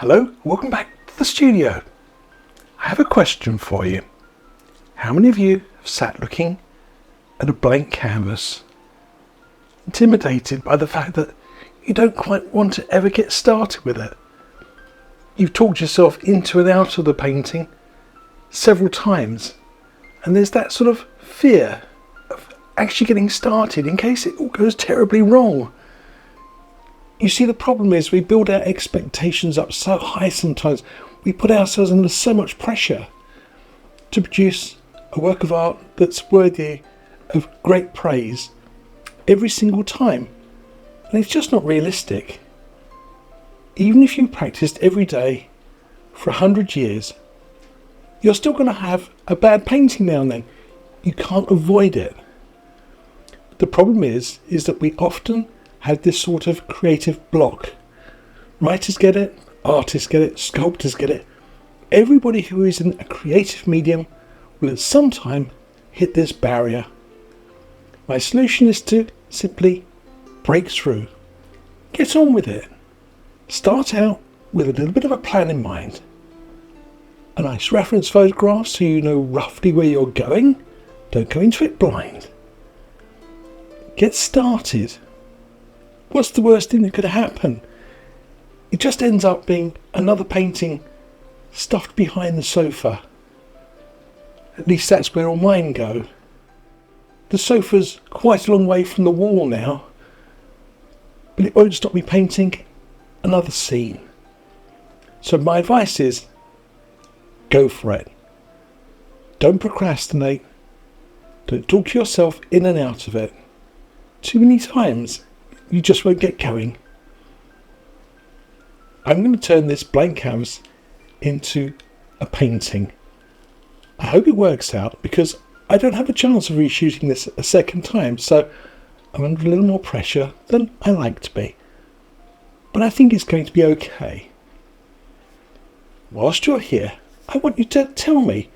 Hello, welcome back to the studio. I have a question for you. How many of you have sat looking at a blank canvas, intimidated by the fact that you don't quite want to ever get started with it? You've talked yourself into and out of the painting several times, and there's that sort of fear of actually getting started in case it all goes terribly wrong. You see, the problem is we build our expectations up so high sometimes. We put ourselves under so much pressure to produce a work of art that's worthy of great praise every single time. And it's just not realistic. Even if you practiced every day for 100 years, you're still going to have a bad painting now and then. You can't avoid it. The problem is that we often have this sort of creative block. Writers get it, artists get it, sculptors get it. Everybody who is in a creative medium will at some time hit this barrier. My solution is to simply break through. Get on with it. Start out with a little bit of a plan in mind. A nice reference photograph so you know roughly where you're going. Don't go into it blind. Get started. What's the worst thing that could happen? It just ends up being another painting stuffed behind the sofa. At least that's where all mine go. The sofa's quite a long way from the wall now, but it won't stop me painting another scene. So my advice is, go for it. Don't procrastinate. Don't talk yourself in and out of it. Too many times you just won't get going. I'm going to turn this blank canvas into a painting. I hope it works out because I don't have a chance of reshooting this a second time, so I'm under a little more pressure than I like to be. But I think it's going to be okay. Whilst you're here, I want you to tell me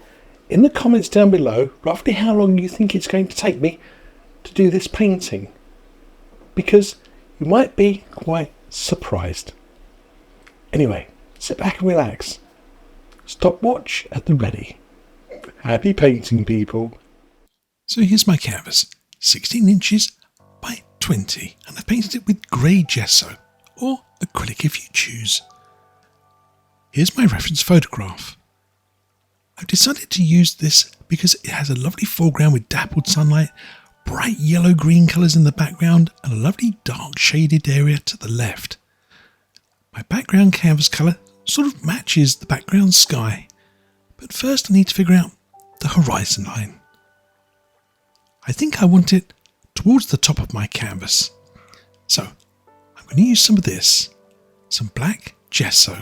in the comments down below roughly how long you think it's going to take me to do this painting, because you might be quite surprised. Anyway, sit back and relax. Stopwatch at the ready. Happy painting, people. So here's my canvas, 16 inches by 20, and I've painted it with grey gesso, or acrylic if you choose. Here's my reference photograph. I've decided to use this because it has a lovely foreground with dappled sunlight, bright yellow-green colours in the background, and a lovely dark shaded area to the left. My background canvas colour sort of matches the background sky, but first I need to figure out the horizon line. I think I want it towards the top of my canvas, so I'm going to use some of this, some black gesso.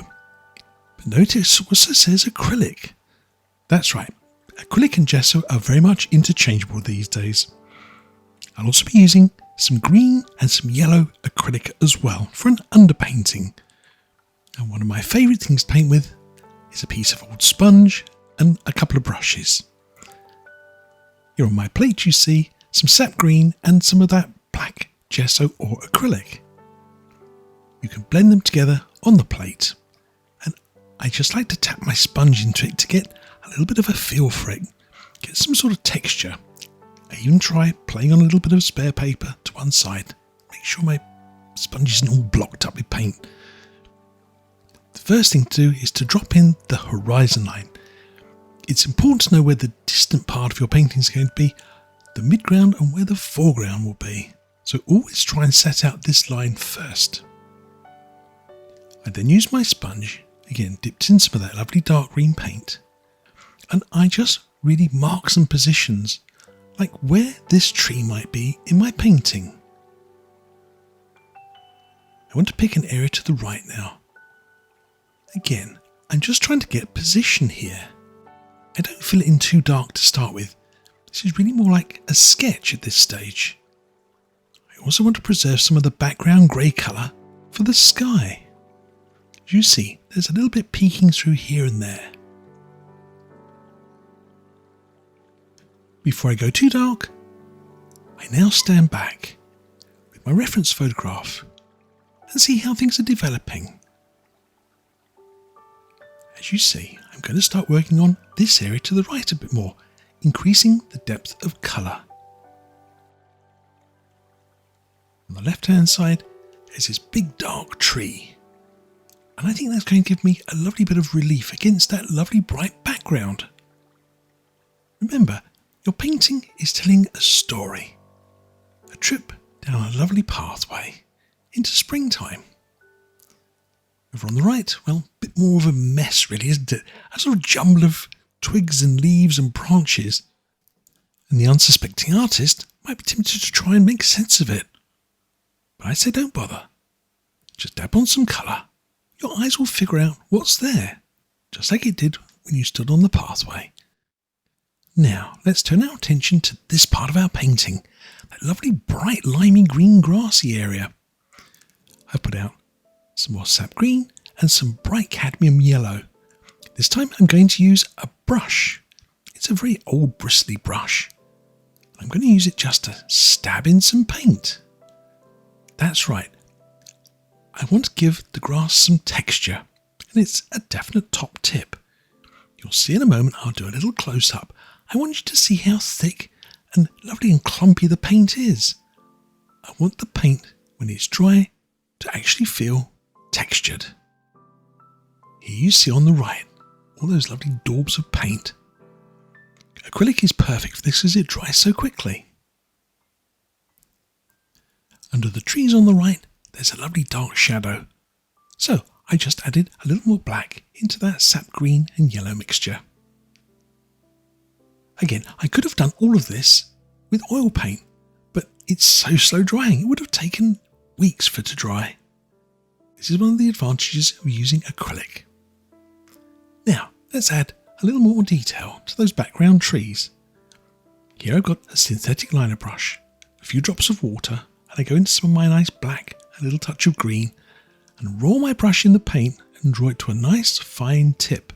But notice it also says acrylic. That's right, acrylic and gesso are very much interchangeable these days. I'll also be using some green and some yellow acrylic as well for an underpainting. And one of my favourite things to paint with is a piece of old sponge and a couple of brushes. Here on my plate you see some sap green and some of that black gesso or acrylic. You can blend them together on the plate, and I just like to tap my sponge into it to get a little bit of a feel for it, get some sort of texture. I even try playing on a little bit of spare paper to one side, make sure my sponge isn't all blocked up with paint. The first thing to do is to drop in the horizon line. It's important to know where the distant part of your painting is going to be, the midground and where the foreground will be. So always try and set out this line first. I then use my sponge, again dipped in some of that lovely dark green paint, and I just really mark some positions, like where this tree might be in my painting. I want to pick an area to the right now. Again, I'm just trying to get position here. I don't fill it in too dark to start with. This is really more like a sketch at this stage. I also want to preserve some of the background grey colour for the sky. As you see, there's a little bit peeking through here and there. Before I go too dark, I now stand back with my reference photograph and see how things are developing. as you see, I'm going to start working on this area to the right a bit more, increasing the depth of colour. On the left hand side is this big dark tree, and I think that's going to give me a lovely bit of relief against that lovely bright background. Remember, your painting is telling a story, a trip down a lovely pathway into springtime. Over on the right, well, a bit more of a mess really, isn't it? A sort of jumble of twigs and leaves and branches. And the unsuspecting artist might be tempted to try and make sense of it. But I say don't bother. Just dab on some colour. Your eyes will figure out what's there, just like it did when you stood on the pathway. Now, let's turn our attention to this part of our painting, that lovely bright limey green grassy area. I've put out some more sap green and some bright cadmium yellow. This time I'm going to use a brush. It's a very old bristly brush. I'm going to use it just to stab in some paint. That's right. I want to give the grass some texture, and it's a definite top tip. You'll see in a moment I'll do a little close up. I want you to see how thick and lovely and clumpy the paint is. I want the paint, when it's dry, to actually feel textured. Here you see on the right all those lovely daubs of paint. Acrylic is perfect for this as it dries so quickly. Under the trees on the right there's a lovely dark shadow, so I just added a little more black into that sap green and yellow mixture. Again, I could have done all of this with oil paint, but it's so slow drying it would have taken weeks for it to dry. This is one of the advantages of using acrylic. Now, let's add a little more detail to those background trees. Here I've got a synthetic liner brush, a few drops of water, and I go into some of my nice black, a little touch of green, and roll my brush in the paint and draw it to a nice fine tip.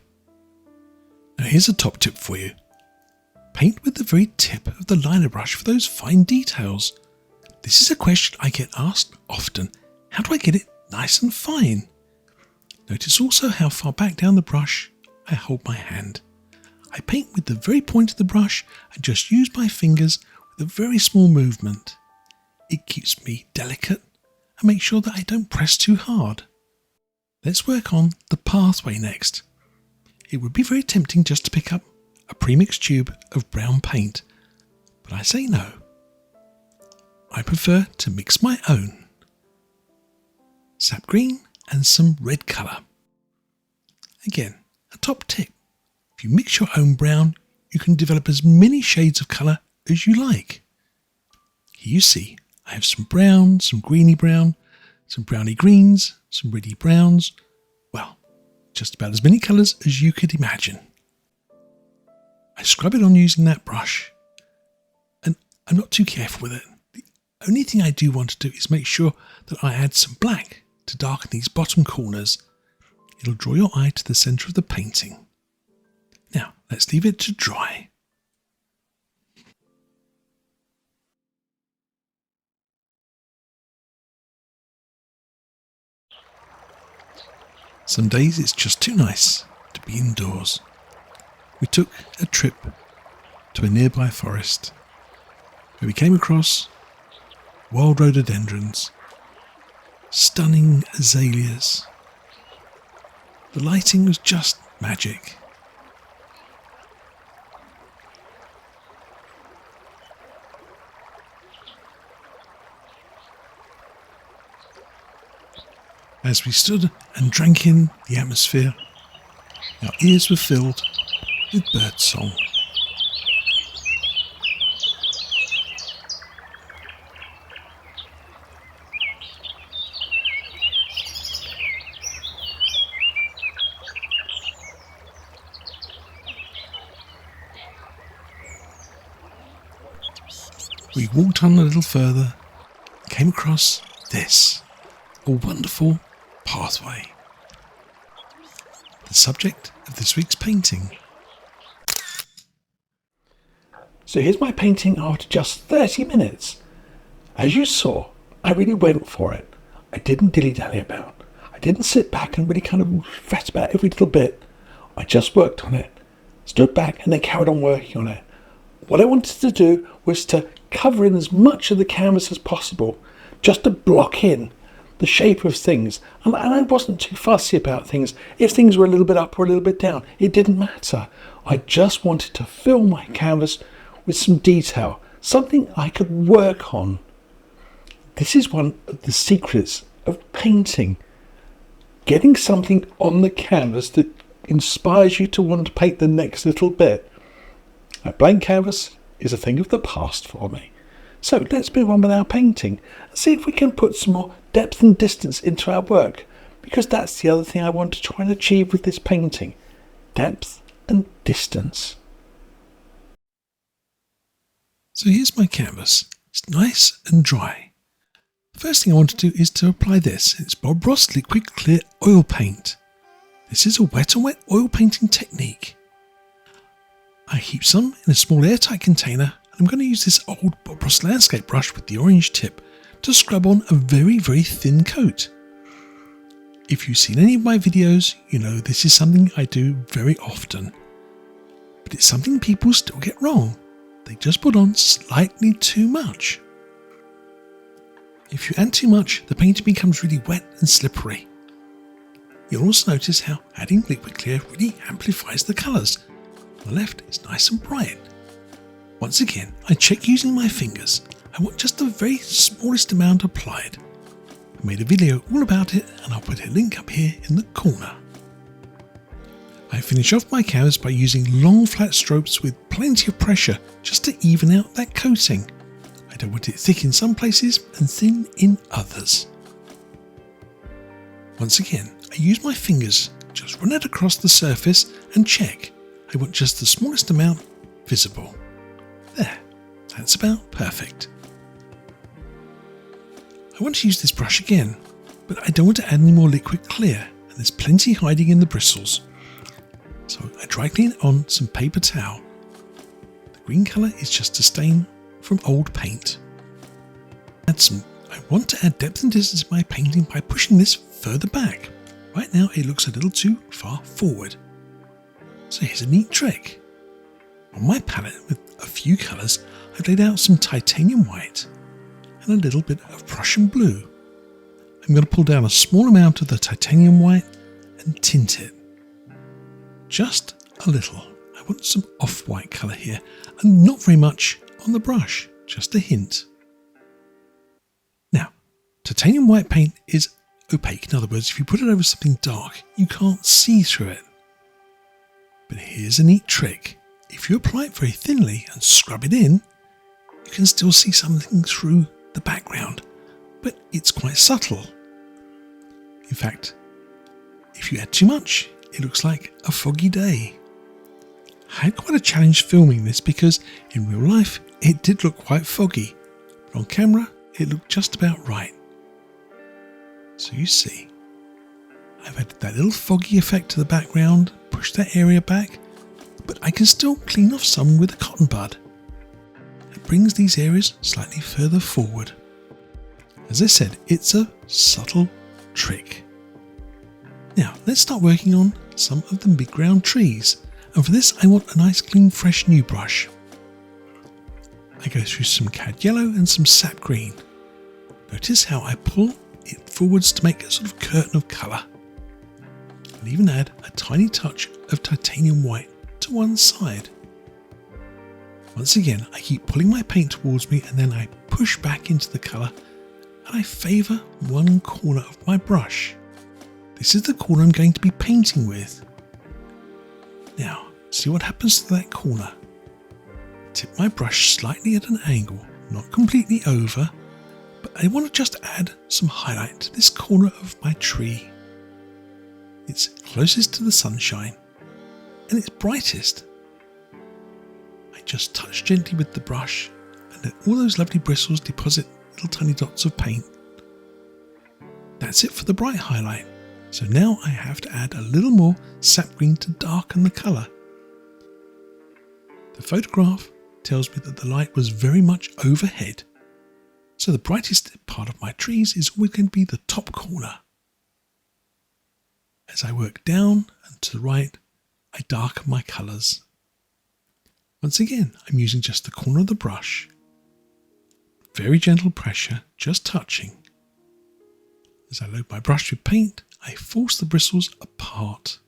Now here's a top tip for you. Paint with the very tip of the liner brush for those fine details. This is a question I get asked often. How do I get it nice and fine? Notice also how far back down the brush I hold my hand. I paint with the very point of the brush and just use my fingers with a very small movement. It keeps me delicate and makes sure that I don't press too hard. Let's work on the pathway next. It would be very tempting just to pick up a premixed tube of brown paint, but I say no. I prefer to mix my own. Sap green and some red colour. Again, a top tip. If you mix your own brown, you can develop as many shades of colour as you like. Here you see, I have some brown, some greeny brown, some browny greens, some reddy browns. Well, just about as many colours as you could imagine. I scrub it on using that brush, and I'm not too careful with it. The only thing I do want to do is make sure that I add some black to darken these bottom corners. It'll draw your eye to the centre of the painting. Now, let's leave it to dry. Some days it's just too nice to be indoors. We took a trip to a nearby forest where we came across wild rhododendrons, stunning azaleas. The lighting was just magic. As we stood and drank in the atmosphere, our ears were filled with birdsong. We walked on a little further and came across this, a wonderful pathway. The subject of this week's painting. So here's my painting after just 30 minutes. As you saw, I really went for it. I didn't dilly-dally about. I didn't sit back and really kind of fret about every little bit. I just worked on it, stood back and then carried on working on it. What I wanted to do was to cover in as much of the canvas as possible, just to block in the shape of things. And I wasn't too fussy about things. If things were a little bit up or a little bit down, it didn't matter. I just wanted to fill my canvas with some detail, something I could work on. This is one of the secrets of painting. Getting something on the canvas that inspires you to want to paint the next little bit. A blank canvas is a thing of the past for me. So let's move on with our painting and see if we can put some more depth and distance into our work, because that's the other thing I want to try and achieve with this painting. Depth and distance. So here's my canvas. It's nice and dry. The first thing I want to do is to apply this. It's Bob Ross Liquid Clear Oil Paint. This is a wet on wet oil painting technique. I keep some in a small airtight container, and I'm going to use this old Bob Ross landscape brush with the orange tip to scrub on a very, very thin coat. If you've seen any of my videos, you know this is something I do very often. But it's something people still get wrong. They just put on slightly too much. If you add too much, the painting becomes really wet and slippery. You'll also notice how adding liquid clear really amplifies the colours. On the left is nice and bright. Once again, I check using my fingers. I want just the very smallest amount applied. I made a video all about it, and I'll put a link up here in the corner. I finish off my canvas by using long flat strokes with plenty of pressure just to even out that coating. I don't want it thick in some places and thin in others. Once again, I use my fingers, just run it across the surface and check. I want just the smallest amount visible. There, that's about perfect. I want to use this brush again, but I don't want to add any more liquid clear, and there's plenty hiding in the bristles. So I dry clean on some paper towel. The green colour is just a stain from old paint. I want to add depth and distance in my painting by pushing this further back. Right now it looks a little too far forward. So here's a neat trick. On my palette with a few colours, I've laid out some titanium white and a little bit of Prussian blue. I'm going to pull down a small amount of the titanium white and tint it. Just a little. I want some off-white colour here, and not very much on the brush, just a hint. Now, titanium white paint is opaque. In other words, if you put it over something dark, you can't see through it. But here's a neat trick. If you apply it very thinly and scrub it in, you can still see something through the background, but it's quite subtle. In fact, if you add too much, it looks like a foggy day. I had quite a challenge filming this because in real life it did look quite foggy, but on camera it looked just about right. So you see, I've added that little foggy effect to the background, pushed that area back, but I can still clean off some with a cotton bud. It brings these areas slightly further forward. As I said, it's a subtle trick. Now let's start working on some of the mid-ground trees, and for this I want a nice clean fresh new brush. I go through some cad yellow and some sap green. Notice how I pull it forwards to make a sort of curtain of colour. I'll even add a tiny touch of titanium white to one side. Once again, I keep pulling my paint towards me and then I push back into the colour, and I favour one corner of my brush. This is the corner I'm going to be painting with. Now, see what happens to that corner. Tip my brush slightly at an angle, not completely over, but I want to just add some highlight to this corner of my tree. It's closest to the sunshine, and it's brightest. I just touch gently with the brush and let all those lovely bristles deposit little tiny dots of paint. That's it for the bright highlight. So now I have to add a little more sap green to darken the colour. The photograph tells me that the light was very much overhead, so the brightest part of my trees is always going to be the top corner. As I work down and to the right, I darken my colours. Once again, I'm using just the corner of the brush. Very gentle pressure, just touching. As I load my brush with paint, I force the bristles apart.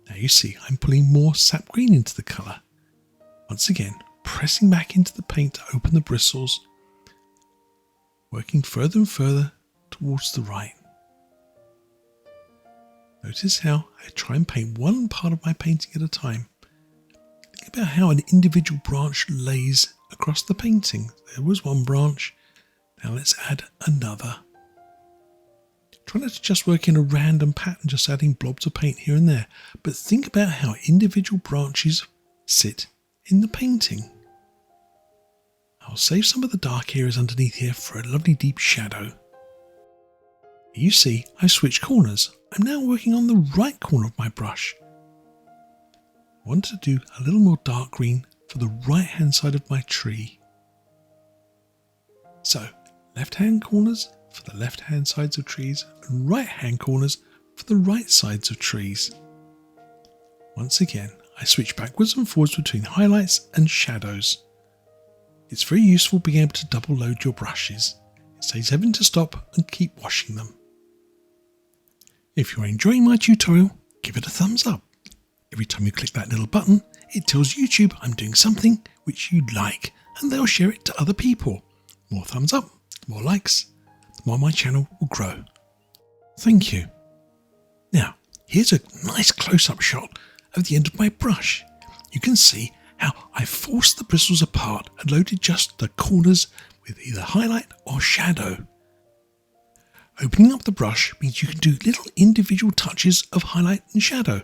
Now you see I'm pulling more sap green into the colour. Once again, pressing back into the paint to open the bristles, working further and further towards the right. Notice how I try and paint one part of my painting at a time. Think about how an individual branch lays across the painting. There was one branch. Now let's add another. Try not to just work in a random pattern, just adding blobs of paint here and there, but think about how individual branches sit in the painting. I'll save some of the dark areas underneath here for a lovely deep shadow. You see, I've switched corners. I'm now working on the right corner of my brush. I want to do a little more dark green for the right hand side of my tree. So, left hand corners for the left hand sides of trees and right hand corners for the right sides of trees. Once again, I switch backwards and forwards between highlights and shadows. It's very useful being able to double load your brushes. It saves having to stop and keep washing them. If you're enjoying my tutorial, give it a thumbs up. Every time you click that little button, it tells YouTube I'm doing something which you like, and they'll share it to other people. The more thumbs up, the more likes, the more my channel will grow. Thank you. Now, here's a nice close-up shot of the end of my brush. You can see how I forced the bristles apart and loaded just the corners with either highlight or shadow. Opening up the brush means you can do little individual touches of highlight and shadow,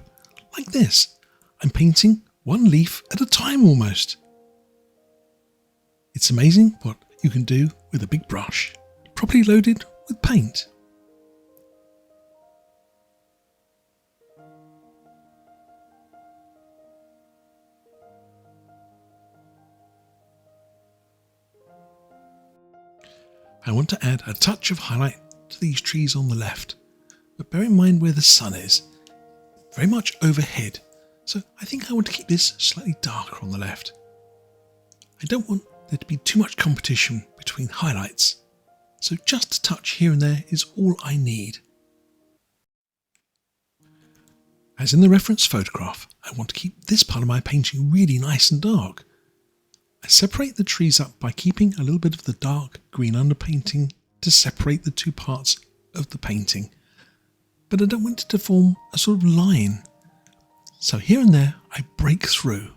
like this. I'm painting one leaf at a time almost. It's amazing what you can do with a big brush, properly loaded with paint. I want to add a touch of highlight to these trees on the left, but bear in mind where the sun is, very much overhead, so I think I want to keep this slightly darker on the left. I don't want there to be too much competition between highlights, so just a touch here and there is all I need. As in the reference photograph, I want to keep this part of my painting really nice and dark. I separate the trees up by keeping a little bit of the dark green underpainting to separate the two parts of the painting, but I don't want it to form a sort of line. So here and there I break through.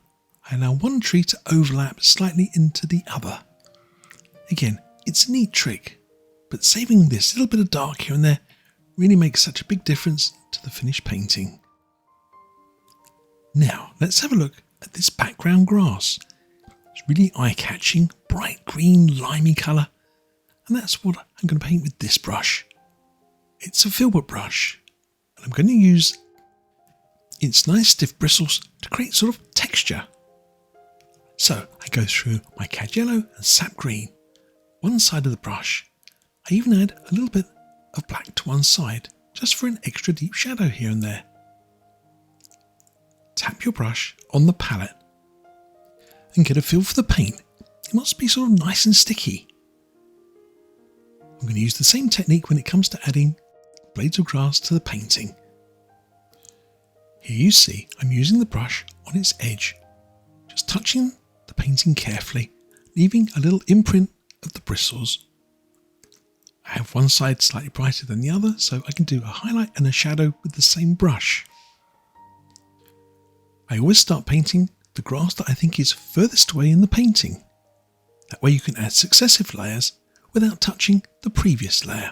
I allow one tree to overlap slightly into the other. Again, it's a neat trick, but saving this little bit of dark here and there really makes such a big difference to the finished painting. Now let's have a look at this background grass. It's really eye-catching, bright green, limey colour, and that's what I'm going to paint with this brush. It's a filbert brush, and I'm going to use its nice stiff bristles to create sort of texture. So I go through my cad yellow and sap green, one side of the brush. I even add a little bit of black to one side, just for an extra deep shadow here and there. Tap your brush on the palette and get a feel for the paint. It must be sort of nice and sticky. I'm going to use the same technique when it comes to adding blades of grass to the painting. Here you see I'm using the brush on its edge, just touching the painting carefully, leaving a little imprint of the bristles. I have one side slightly brighter than the other, so I can do a highlight and a shadow with the same brush. I always start painting the grass that I think is furthest away in the painting. That way you can add successive layers without touching the previous layer.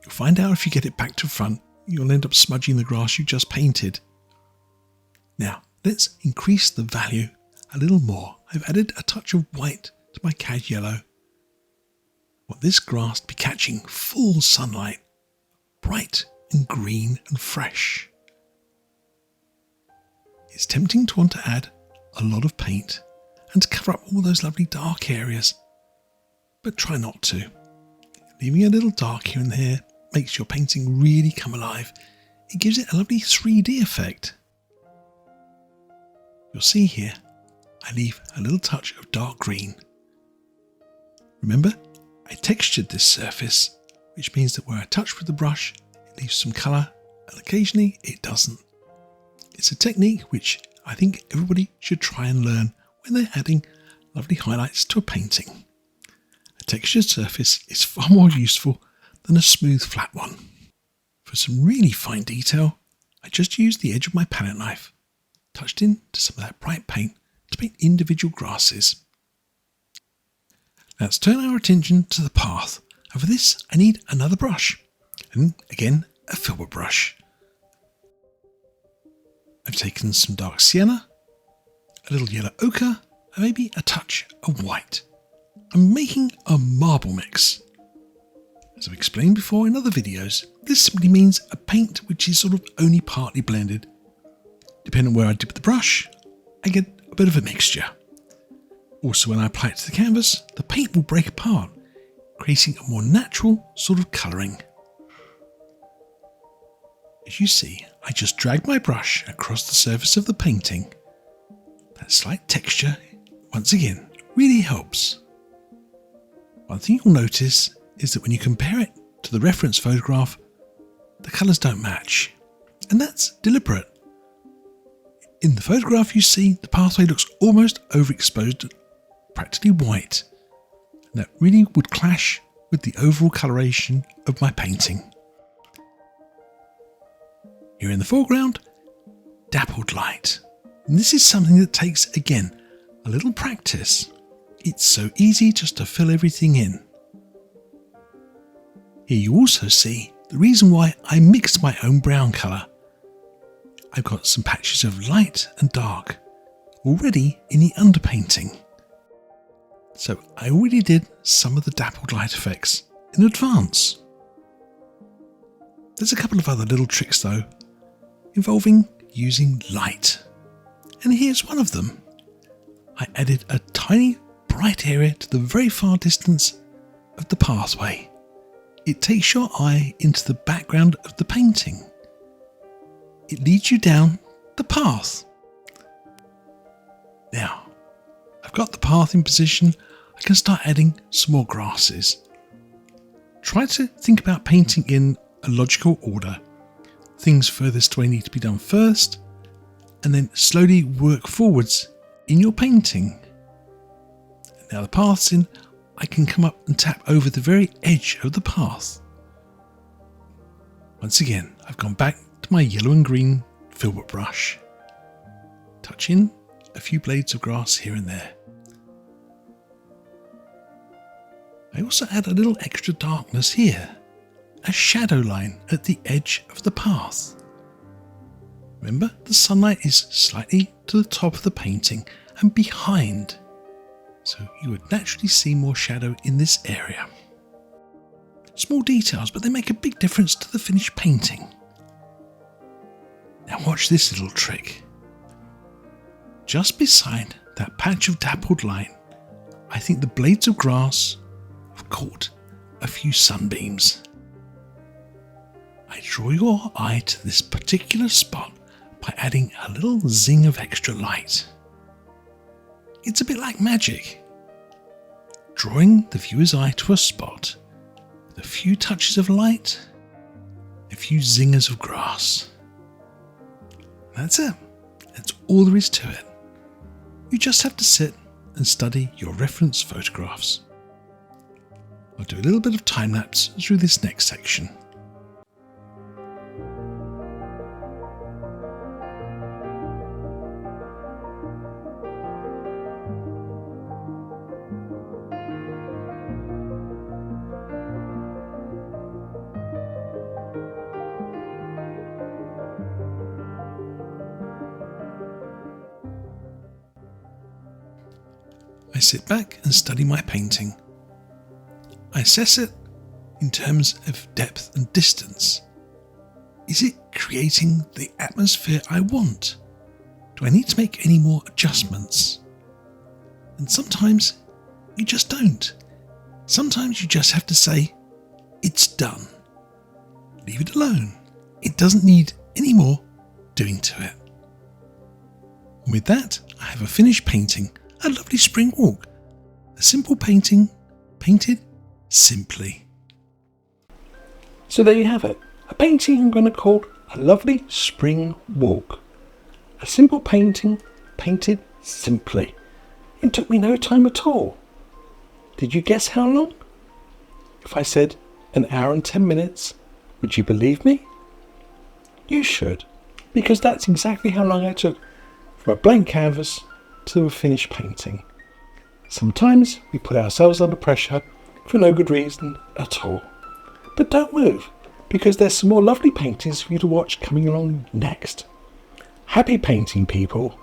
You'll find out if you get it back to front, you'll end up smudging the grass you just painted. Now, let's increase the value a little more. I've added a touch of white to my cad yellow. I want this grass to be catching full sunlight, bright and green and fresh. It's tempting to want to add a lot of paint and to cover up all those lovely dark areas, but try not to. Leaving a little dark here and there makes your painting really come alive. it gives it a lovely 3D effect. You'll see here, I leave a little touch of dark green. Remember, I textured this surface, which means that where I touch with the brush, it leaves some colour, and occasionally it doesn't. It's a technique which I think everybody should try and learn when they're adding lovely highlights to a painting. A textured surface is far more useful than a smooth flat one. For some really fine detail, I just used the edge of my palette knife, touched into some of that bright paint to paint individual grasses. Now let's turn our attention to the path, and for this I need another brush, and again a filbert brush. I've taken some dark sienna, a little yellow ochre, and maybe a touch of white. I'm making a marble mix. As I've explained before in other videos, this simply means a paint which is sort of only partly blended. Depending on where I dip the brush, I get a bit of a mixture. Also, when I apply it to the canvas, the paint will break apart, creating a more natural sort of colouring. As you see, I just drag my brush across the surface of the painting. That slight texture, once again, really helps. One thing you'll notice is that when you compare it to the reference photograph, the colours don't match, and that's deliberate. In the photograph you see the pathway looks almost overexposed, practically white, and that really would clash with the overall coloration of my painting. Here in the foreground, dappled light. And this is something that takes, again, a little practice. It's so easy just to fill everything in. Here you also see the reason why I mixed my own brown colour. I've got some patches of light and dark already in the underpainting. So I already did some of the dappled light effects in advance. There's a couple of other little tricks though, involving using light. And here's one of them. I added a tiny bright area to the very far distance of the pathway. It takes your eye into the background of the painting. It leads you down the path. Now, I've got the path in position, I can start adding some more grasses. Try to think about painting in a logical order. Things furthest away need to be done first, and then slowly work forwards in your painting. Now the path's in, I can come up and tap over the very edge of the path. Once again, I've gone back to my yellow and green filbert brush. Touch in a few blades of grass here and there. I also add a little extra darkness here, a shadow line at the edge of the path. Remember, the sunlight is slightly to the top of the painting and behind, so you would naturally see more shadow in this area. Small details, but they make a big difference to the finished painting. Now watch this little trick. Just beside that patch of dappled light, I think the blades of grass have caught a few sunbeams. I draw your eye to this particular spot by adding a little zing of extra light. It's a bit like magic. Drawing the viewer's eye to a spot with a few touches of light, a few zingers of grass. That's it. That's all there is to it. You just have to sit and study your reference photographs. I'll do a little bit of time lapse through this next section. I sit back and study my painting. I assess it in terms of depth and distance. Is it creating the atmosphere I want? Do I need to make any more adjustments? And sometimes you just don't. Sometimes you just have to say, it's done. Leave it alone. it doesn't need any more doing to it. And with that, I have a finished painting, a lovely spring walk. A simple painting, painted simply. So there you have it. A painting I'm going to call A Lovely Spring Walk. A simple painting, painted simply. It took me no time at all. Did you guess how long? If I said an hour and 10 minutes, would you believe me? You should, because that's exactly how long I took from a blank canvas to a finished painting. Sometimes we put ourselves under pressure for no good reason at all. But don't move, because there's some more lovely paintings for you to watch coming along next. Happy painting, people.